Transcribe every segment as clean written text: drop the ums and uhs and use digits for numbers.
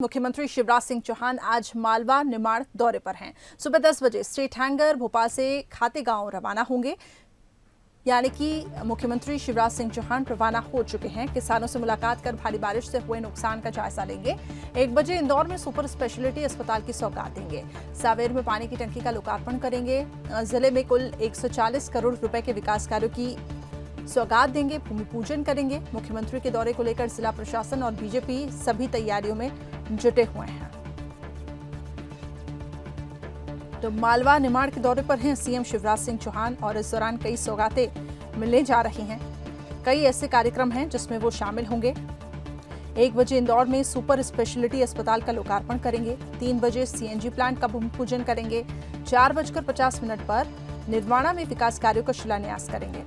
मुख्यमंत्री शिवराज सिंह चौहान आज मालवा निमाड़ दौरे पर हैं। सुबह 10 बजे स्ट्रेट हैंगर भोपाल से खातेगांव रवाना होंगे। यानी कि मुख्यमंत्री शिवराज सिंह चौहान रवाना हो चुके हैं। किसानों से मुलाकात कर भारी बारिश से हुए नुकसान का जायजा लेंगे। 1 बजे इंदौर में सुपर स्पेशलिटी अस्पताल की सौगात देंगे। सावेर में पानी की टंकी का लोकार्पण करेंगे। जिले में कुल 140 करोड़ रुपए के विकास कार्यों की सौगात देंगे, भूमि पूजन करेंगे। मुख्यमंत्री के दौरे को लेकर जिला प्रशासन और बीजेपी सभी तैयारियों में जुटे हुए हैं। तो मालवा निमाड़ के दौरे पर हैं सीएम शिवराज सिंह चौहान और इस दौरान कई सौगातें मिलने जा रही हैं। कई ऐसे कार्यक्रम हैं जिसमें वो शामिल होंगे। 1 बजे इंदौर में सुपर स्पेशलिटी अस्पताल का लोकार्पण करेंगे। 3 बजे सीएनजी प्लांट का भूमि पूजन करेंगे। 4:50 पर निर्वाणा में विकास कार्यों का शिलान्यास करेंगे।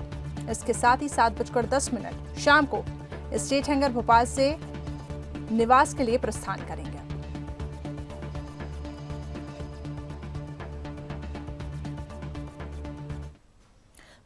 इसके साथ ही 7:10 शाम को स्टेट हैंगर भोपाल से निवास के लिए प्रस्थान करेंगे।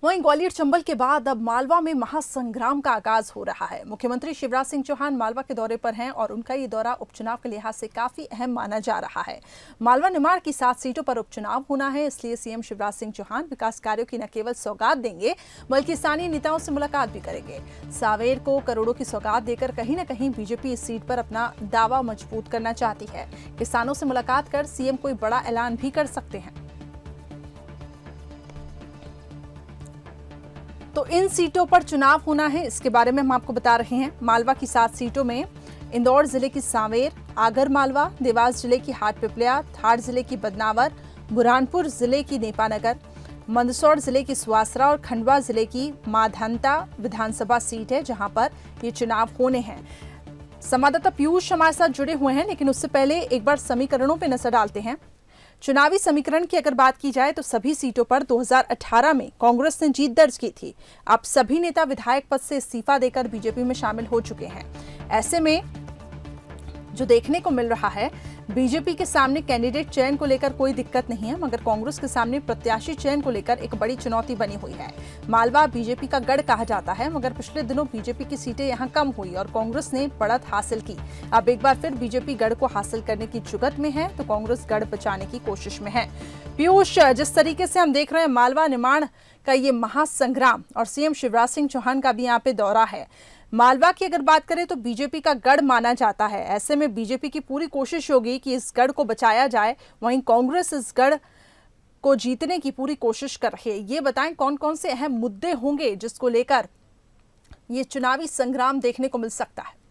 वहीं ग्वालियर चंबल के बाद अब मालवा में महासंग्राम का आगाज हो रहा है। मुख्यमंत्री शिवराज सिंह चौहान मालवा के दौरे पर हैं और उनका ये दौरा उपचुनाव के लिहाज से काफी अहम माना जा रहा है। मालवा निमाड़ की 7 सीटों पर उपचुनाव होना है, इसलिए सीएम शिवराज सिंह चौहान विकास कार्यों की न केवल सौगात देंगे बल्कि स्थानीय नेताओं से मुलाकात भी करेंगे। सावेर को करोड़ों की सौगात देकर कहीं न कहीं बीजेपी इस सीट पर अपना दावा मजबूत करना चाहती है। किसानों से मुलाकात कर सीएम कोई बड़ा ऐलान भी कर सकते हैं। तो इन सीटों पर चुनाव होना है, इसके बारे में हम आपको बता रहे हैं। मालवा की 7 सीटों में इंदौर जिले की सांवेर, आगर मालवा, देवास जिले की हाट पिपलिया, धार जिले की बदनावर, बुरहानपुर जिले की नेपानगर, मंदसौर जिले की सुवासरा और खंडवा जिले की माधंता विधानसभा सीट है, जहां पर ये चुनाव होने हैं। संवाददाता पीयूष हमारे साथ जुड़े हुए हैं, लेकिन उससे पहले एक बार समीकरणों पर नजर डालते हैं। चुनावी समीकरण की अगर बात की जाए तो सभी सीटों पर 2018 में कांग्रेस ने जीत दर्ज की थी। अब सभी नेता विधायक पद से इस्तीफा देकर बीजेपी में शामिल हो चुके हैं। ऐसे में जो देखने को मिल रहा है, बीजेपी के सामने कैंडिडेट चयन को लेकर कोई दिक्कत नहीं है, मगर कांग्रेस के सामने प्रत्याशी चयन को लेकर एक बड़ी चुनौती बनी हुई है। मालवा बीजेपी का गढ़ कहा जाता है, मगर पिछले दिनों बीजेपी की सीटें यहां कम हुई और कांग्रेस ने बढ़त हासिल की। अब एक बार फिर बीजेपी गढ़ को हासिल करने की जुगत में है, तो कांग्रेस गढ़ बचाने की कोशिश में है। पीयूष, जिस तरीके से हम देख रहे हैं मालवा निमाड़ का ये महासंग्राम और सीएम शिवराज सिंह चौहान का भी यहाँ पे दौरा है। मालवा की अगर बात करें तो बीजेपी का गढ़ माना जाता है। ऐसे में बीजेपी की पूरी कोशिश होगी कि इस गढ़ को बचाया जाए, वहीं कांग्रेस इस गढ़ को जीतने की पूरी कोशिश कर रही है। ये बताएं कौन कौन से अहम मुद्दे होंगे जिसको लेकर ये चुनावी संग्राम देखने को मिल सकता है।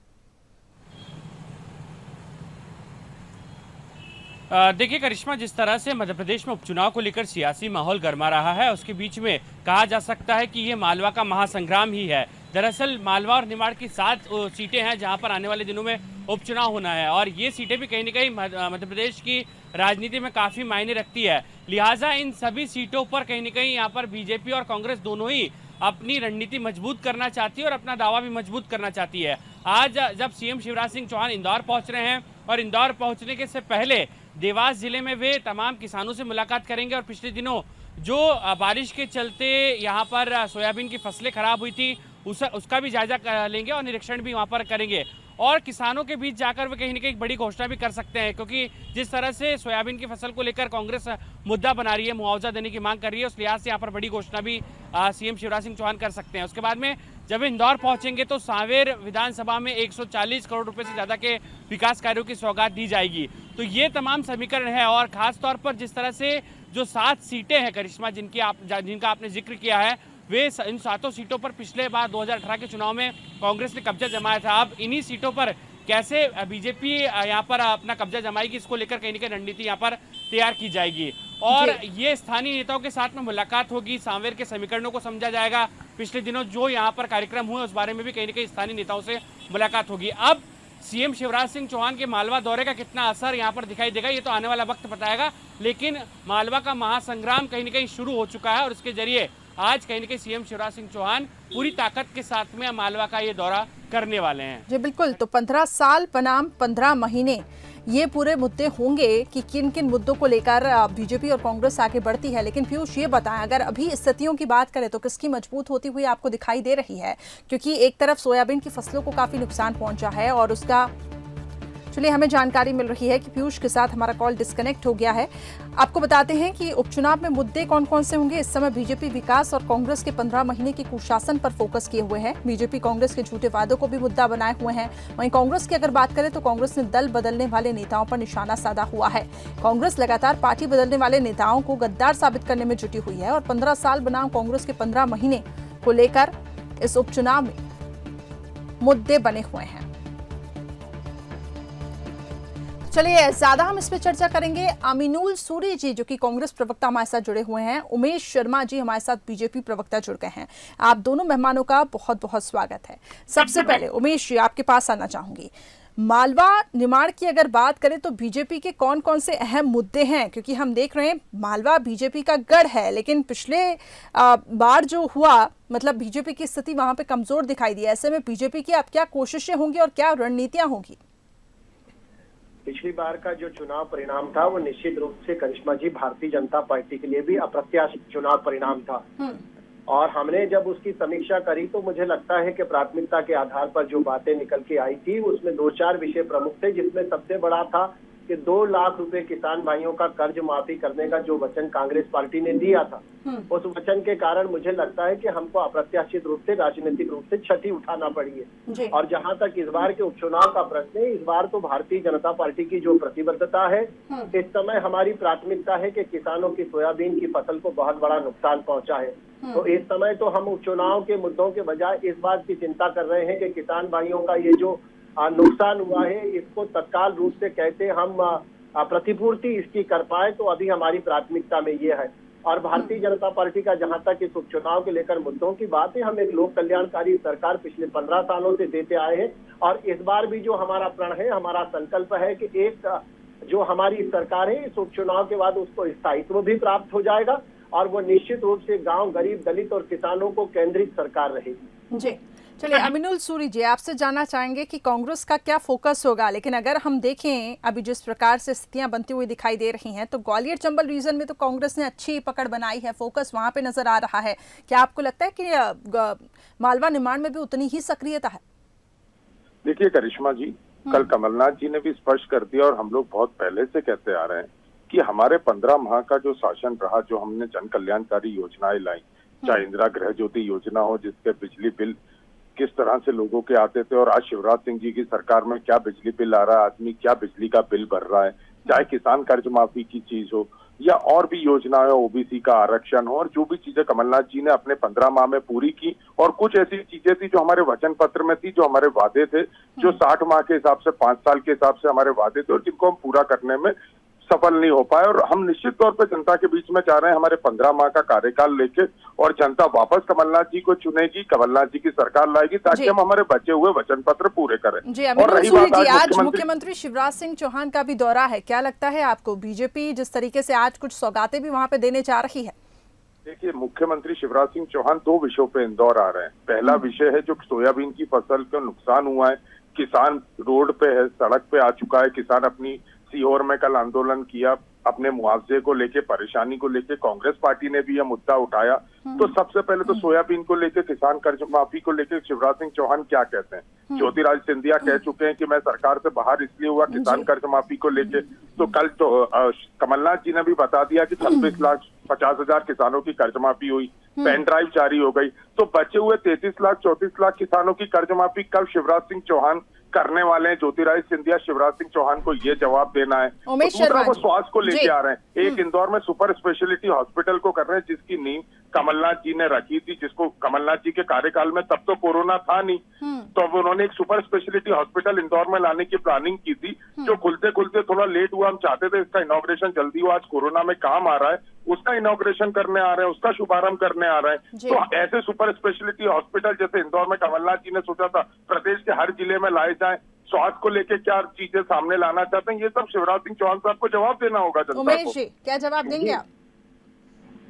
देखिए करिश्मा, जिस तरह से मध्य प्रदेश में उपचुनाव को लेकर सियासी माहौल गर्मा रहा है, उसके बीच में कहा जा सकता है कि ये मालवा का महासंग्राम ही है। दरअसल मालवा और निमाड़ की 7 सीटें हैं जहां पर आने वाले दिनों में उपचुनाव होना है और ये सीटें भी कहीं न कहीं मध्य प्रदेश की राजनीति में काफ़ी मायने रखती है। लिहाजा इन सभी सीटों पर कहीं न कहीं यहाँ पर बीजेपी और कांग्रेस दोनों ही अपनी रणनीति मजबूत करना चाहती है और अपना दावा भी मजबूत करना चाहती है। आज जब सीएम शिवराज सिंह चौहान इंदौर पहुँच रहे हैं और इंदौर पहुँचने के से पहले देवास जिले में वे तमाम किसानों से मुलाकात करेंगे और पिछले दिनों जो बारिश के चलते यहाँ पर सोयाबीन की फसलें खराब हुई थी उसका भी जायजा लेंगे और निरीक्षण भी वहाँ पर करेंगे और किसानों के बीच जाकर वे कहीं न कहीं बड़ी घोषणा भी कर सकते हैं, क्योंकि जिस तरह से सोयाबीन की फसल को लेकर कांग्रेस मुद्दा बना रही है, मुआवजा देने की मांग कर रही है, उस लिहाज से यहाँ पर बड़ी घोषणा भी सीएम शिवराज सिंह चौहान कर सकते हैं। उसके बाद में जब इंदौर पहुंचेंगे तो सांवेर विधानसभा में 140 करोड़ रुपए से ज्यादा के विकास कार्यों की सौगात दी जाएगी। तो ये तमाम समीकरण है और खास तौर पर जिस तरह से जो 7 सीटें हैं करिश्मा जिनका आपने जिक्र किया है, वे इन 7 सीटों पर पिछले बार 2018 के चुनाव में कांग्रेस ने कब्जा जमाया था। अब इन्हीं सीटों पर कैसे बीजेपी यहाँ पर अपना कब्जा जमाएगी, इसको लेकर कहीं न कहीं रणनीति यहाँ पर तैयार की जाएगी और ये स्थानीय नेताओं के साथ में मुलाकात होगी। सांवेर के समीकरणों को समझा जाएगा। पिछले दिनों जो यहाँ पर कार्यक्रम हुए उस बारे में भी कहीं न कहीं स्थानीय नेताओं से मुलाकात होगी। अब सीएम शिवराज सिंह चौहान के मालवा दौरे का कितना असर यहाँ पर दिखाई देगा, ये तो आने वाला वक्त बताएगा, लेकिन मालवा का महासंग्राम कहीं न कहीं शुरू हो चुका है और इसके जरिए आज कहीं न कहीं सीएम शिवराज सिंह चौहान पूरी ताकत के साथ में मालवा का ये दौरा करने वाले हैं। जी बिल्कुल, तो 15 साल बनाम 15 महीने ये पूरे मुद्दे होंगे कि किन किन मुद्दों को लेकर बीजेपी और कांग्रेस आगे बढ़ती है। लेकिन पीयूष ये बताएं, अगर अभी स्थितियों की बात करें तो किसकी मजबूत होती हुई आपको दिखाई दे रही है? क्योंकि एक तरफ सोयाबीन की फसलों को काफी नुकसान पहुंचा है और उसका चलिए, हमें जानकारी मिल रही है कि पीयूष के साथ हमारा कॉल डिस्कनेक्ट हो गया है। आपको बताते हैं कि उपचुनाव में मुद्दे कौन कौन से होंगे। इस समय बीजेपी विकास और कांग्रेस के 15 महीने के कुशासन पर फोकस किए हुए हैं। बीजेपी कांग्रेस के झूठे वादों को भी मुद्दा बनाए हुए हैं। वहीं कांग्रेस की अगर बात करें तो कांग्रेस ने दल बदलने वाले नेताओं पर निशाना साधा हुआ है। कांग्रेस लगातार पार्टी बदलने वाले नेताओं को गद्दार साबित करने में जुटी हुई है और 15 साल बनाम कांग्रेस के 15 महीने को लेकर इस उपचुनाव में मुद्दे बने हुए हैं। चलिए, ज्यादा हम इस पे चर्चा करेंगे। अमीनुल सूरी जी जो कि कांग्रेस प्रवक्ता हमारे साथ जुड़े हुए हैं, उमेश शर्मा जी हमारे साथ बीजेपी प्रवक्ता जुड़ गए हैं। आप दोनों मेहमानों का बहुत बहुत स्वागत है। सबसे पहले उमेश जी, आपके पास आना चाहूंगी। मालवा निमाड़ की अगर बात करें तो बीजेपी के कौन कौन से अहम मुद्दे हैं, क्योंकि हम देख रहे हैं मालवा बीजेपी का गढ़ है, लेकिन पिछले बार जो हुआ, मतलब बीजेपी की स्थिति वहां पे कमजोर दिखाई दी। ऐसे में बीजेपी की अब क्या कोशिशें होंगी और क्या रणनीतियां होंगी? पिछली बार का जो चुनाव परिणाम था वो निश्चित रूप से करिश्मा जी भारतीय जनता पार्टी के लिए भी अप्रत्याशित चुनाव परिणाम था। और हमने जब उसकी समीक्षा करी तो मुझे लगता है कि प्राथमिकता के आधार पर जो बातें निकल के आई थी उसमें 2-4 विषय प्रमुख थे, जिसमें सबसे बड़ा था कि 2 लाख रुपए किसान भाइयों का कर्ज माफी करने का जो वचन कांग्रेस पार्टी ने दिया था, उस वचन के कारण मुझे लगता है कि हमको अप्रत्याशित रूप से राजनीतिक रूप से क्षति उठाना पड़ी है। और जहां तक इस बार के उपचुनाव का प्रश्न है, इस बार तो भारतीय जनता पार्टी की जो प्रतिबद्धता है, इस समय हमारी प्राथमिकता है कि किसानों की सोयाबीन की फसल को बहुत बड़ा नुकसान पहुंचा है। तो इस समय तो हम उपचुनाव के मुद्दों के बजाय इस बात की चिंता कर रहे हैं कि किसान भाइयों का ये जो नुकसान हुआ है, इसको तत्काल रूप से कैसे हम प्रतिपूर्ति इसकी कर पाए, तो अभी हमारी प्राथमिकता में ये है। और भारतीय जनता पार्टी का जहां तक इस उपचुनाव के लेकर मुद्दों की बात है, हम एक लोक कल्याणकारी सरकार पिछले 15 सालों से देते आए हैं और इस बार भी जो हमारा प्रण है, हमारा संकल्प है कि एक जो हमारी सरकार है इस उपचुनाव के बाद उसको स्थायित्व भी प्राप्त हो जाएगा और वो निश्चित रूप से गांव, गरीब, दलित और किसानों को केंद्रित सरकार रहेगी। जी, चलिए अमीनुल सूरी जी, आपसे जानना चाहेंगे कि कांग्रेस का क्या फोकस होगा। लेकिन अगर हम देखें अभी जिस प्रकार से स्थितियां बनती हुई दिखाई दे रही हैं, तो ग्वालियर चंबल रीजन में तो कांग्रेस ने अच्छी पकड़ बनाई है, फोकस वहां पे नजर आ रहा है। क्या आपको लगता है कि मालवा निमाड़ में भी उतनी ही सक्रियता है? देखिए करिश्मा जी, कल कमलनाथ जी ने भी स्पष्ट कर दिया और हम लोग बहुत पहले से कहते आ रहे हैं कि हमारे 15 माह का जो शासन रहा, जो हमने जन कल्याणकारी योजनाएं लाई, चाहे इंदिरा गृह ज्योति योजना हो जिसके बिजली बिल किस तरह से लोगों के आते थे, और आज शिवराज सिंह जी की सरकार में क्या बिजली बिल आ रहा है, आदमी क्या बिजली का बिल भर रहा है, चाहे किसान कर्ज माफी की चीज हो या और भी योजनाएं, ओबीसी का आरक्षण हो, और जो भी चीजें कमलनाथ जी ने अपने 15 माह में पूरी की। और कुछ ऐसी चीजें थी जो हमारे वचन पत्र में थी, जो हमारे वादे थे, जो 60 माह के हिसाब से 5 साल के हिसाब से हमारे वादे थे और जिनको हम पूरा करने में सफल नहीं हो पाए। और हम निश्चित तौर पे जनता के बीच में चाह रहे हैं हमारे 15 माह का कार्यकाल लेके, और जनता वापस कमलनाथ जी को चुनेगी, कमलनाथ जी की सरकार लाएगी ताकि हम हमारे बचे हुए वचन पत्र पूरे करें। जी, और रही बात आज मुख्यमंत्री शिवराज सिंह चौहान का भी दौरा है, क्या लगता है आपको बीजेपी जिस तरीके से आज कुछ सौगातें भी वहां पे देने जा रही है? देखिए, मुख्यमंत्री शिवराज सिंह चौहान 2 विषयों पे इंदौर आ रहे हैं। पहला विषय है जो सोयाबीन की फसल को नुकसान हुआ है, किसान रोड पे है, सड़क पे आ चुका है। किसान अपनी सीहोर में कल आंदोलन किया, अपने मुआवजे को लेके, परेशानी को लेके कांग्रेस पार्टी ने भी यह मुद्दा उठाया। तो सबसे पहले तो सोयाबीन को लेके, किसान कर्ज माफी को लेके शिवराज सिंह चौहान क्या कहते हैं? ज्योतिरादित्य सिंधिया कह चुके हैं कि मैं सरकार से बाहर इसलिए हुआ किसान कर्ज माफी को लेके। तो कल तो कमलनाथ जी ने भी बता दिया कि 26,50,000 किसानों की कर्ज माफी हुई, पेन ड्राइव जारी हो गई। तो बचे हुए 33 लाख 34 लाख किसानों की कर्ज माफी कल शिवराज सिंह चौहान करने वाले हैं। ज्योतिरादित्य सिंधिया शिवराज सिंह चौहान को ये जवाब देना है। दूसरा वो स्वास्थ्य को लेके आ रहे हैं। एक इंदौर में सुपर स्पेशलिटी हॉस्पिटल को कर रहे हैं जिसकी नींव कमलनाथ जी ने रखी थी, जिसको कमलनाथ जी के कार्यकाल में तब तो कोरोना था नहीं, तो अब उन्होंने एक सुपर स्पेशलिटी हॉस्पिटल इंदौर में लाने की प्लानिंग की थी, जो खुलते खुलते थोड़ा लेट हुआ। हम चाहते थे इसका इनॉग्रेशन जल्दी हो, आज कोरोना में काम आ रहा है, उसका इनॉग्रेशन करने आ रहे हैं, उसका शुभारंभ करने आ रहे हैं। तो ऐसे सुपर स्पेशलिटी हॉस्पिटल जैसे इंदौर में कमलनाथ जी ने सोचा था प्रदेश के हर जिले में लाए जाएं। स्वास्थ्य को लेके क्या चीजें सामने लाना चाहते हैं, ये सब शिवराज सिंह चौहान साहब को जवाब देना होगा जनता को। उमेश जी, क्या जवाब देंगे आप?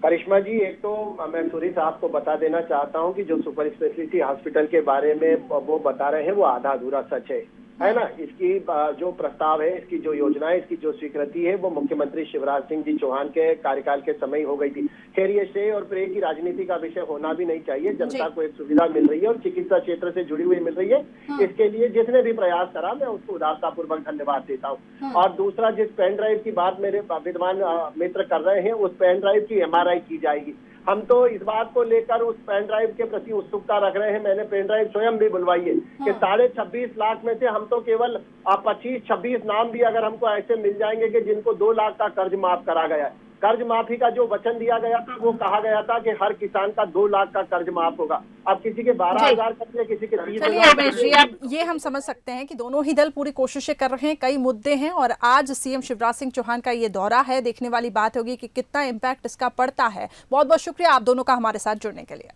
करिश्मा जी, एक तो मैं सूरी साहब को बता देना चाहता हूं कि जो सुपर स्पेशलिटी हॉस्पिटल के बारे में वो बता रहे हैं वो आधा अधूरा सच है। है ना। इसकी जो प्रस्ताव है, इसकी जो योजना है, इसकी जो स्वीकृति है वो मुख्यमंत्री शिवराज सिंह जी चौहान के कार्यकाल के समय हो गई थी। खैर ये श्रेय और प्रेय की राजनीति का विषय होना भी नहीं चाहिए। जनता को एक सुविधा मिल रही है और चिकित्सा क्षेत्र से जुड़ी हुई मिल रही है। इसके लिए जिसने भी प्रयास करा मैं उसको उदारतापूर्वक धन्यवाद देता हूँ। और दूसरा, जिस पेन ड्राइव की बात मेरे विद्वान मित्र कर रहे हैं, उस पेन ड्राइव की MRI की जाएगी। हम तो इस बात को लेकर उस पेन ड्राइव के प्रति उत्सुकता रख रहे हैं। मैंने पेन ड्राइव स्वयं भी बुलवाई है कि 26.5 लाख में से हम तो केवल 25-26 नाम भी अगर हमको ऐसे मिल जाएंगे कि जिनको 2 लाख का कर्ज माफ करा गया है। कर्ज माफी का जो वचन दिया गया था वो कहा गया था कि हर किसान का 2 लाख का कर्ज माफ होगा। अब किसी के 12,000 कर्ज, किसी के 30,000। चलिए रमेश जी, अब ये हम समझ सकते हैं कि दोनों ही दल पूरी कोशिशें कर रहे हैं, कई मुद्दे हैं और आज सीएम शिवराज सिंह चौहान का ये दौरा है। देखने वाली बात होगी कि कितना इम्पैक्ट इसका पड़ता है। बहुत बहुत शुक्रिया आप दोनों का हमारे साथ जुड़ने के लिए।